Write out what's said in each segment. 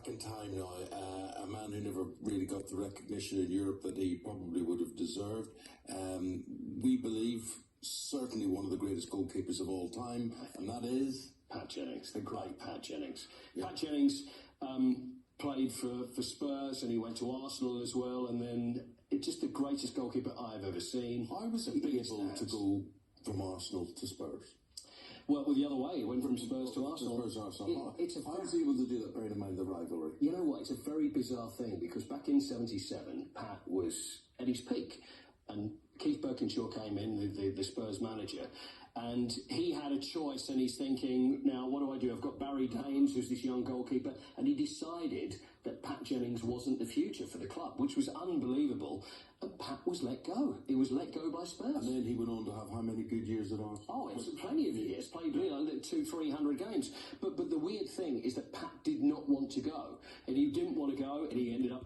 back in time now, a man who never really got the recognition in Europe that he probably would have deserved. We believe certainly one of the greatest goalkeepers of all time, and that is Pat Jennings, the great Pat Jennings. Yeah. Pat Jennings played for Spurs, and he went to Arsenal as well, and then just the greatest goalkeeper I've ever seen. How was he able to go from Arsenal to Spurs? Well, the other way, he went from Spurs to Arsenal. How was he able to do that, bearing in mind the rivalry? You know what, it's a very bizarre thing, because back in '77, Pat was at his peak, and Keith Birkinshaw came in, the Spurs manager, and he had a choice, and he's thinking, now, what do? I've got Barry Daines, who's this young goalkeeper, and he decided that Pat Jennings wasn't the future for the club, which was unbelievable, and Pat was let go. He was let go by Spurs. And then he went on to have how many good years at Arsenal? Oh, it was plenty of years, played 200-300 games. But the weird thing is that Pat did not want to go, and he didn't want to go, and he ended up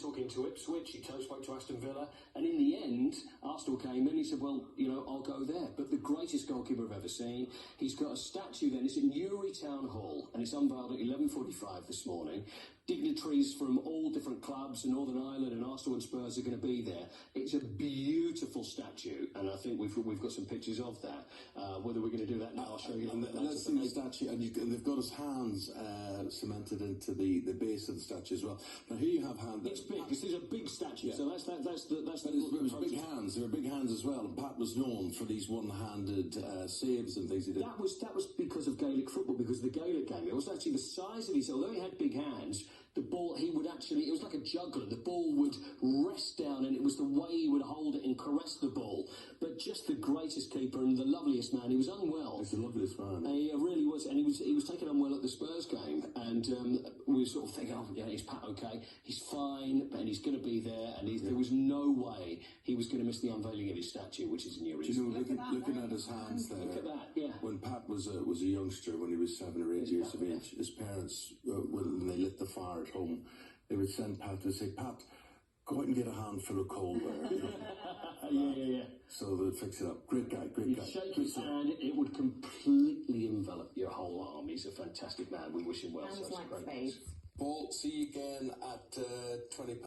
talking to Ipswich. He spoke to Aston Villa, and in the end, Arsenal came in. He said, "Well, I'll go there." But the greatest goalkeeper I've ever seen. He's got a statue then. It's at Newry Town Hall, and it's unveiled at 11:45 this morning. Dignitaries from all different clubs in Northern Ireland and Arsenal and Spurs are going to be there. It's a beautiful statue, and I think we've got some pictures of that. Whether we're going to do that now, I'll show you. Let's see the statue, and they've got his hands cemented into the base of the statue as well. Now here you have hands. It's big. This is a big statue, yeah. So that's it was big hands. They were big hands as well. And Pat was known for these one-handed saves and things he did. That was because of Gaelic football, because of the Gaelic game. It was actually the size of his. Although he had big hands, the ball, it was like a juggler. The ball would rest down, and it was the way he would hold it and caress the ball. But just the greatest keeper and the loveliest man. He was unwell. He's the loveliest man. He really was, and he was taken unwell at the Spurs game, and we were sort of thinking, oh yeah, is Pat okay? He's fine, and he's going to be there, and there was no way he was going to miss the unveiling of his statue, which is near his. Looking at his hands there. Look at that, yeah. When Pat was a youngster, when he was 7 or 8 years of age, his parents, when they lit the fire at home, they would send Pat to say, "Pat, go out and get a handful of coal there." Yeah. So they'd fix it up. Great guy. You'd shake his hand, it would completely envelop your whole arm. He's a fantastic man. We wish him well. Sounds like faith. Paul, see you again at 20.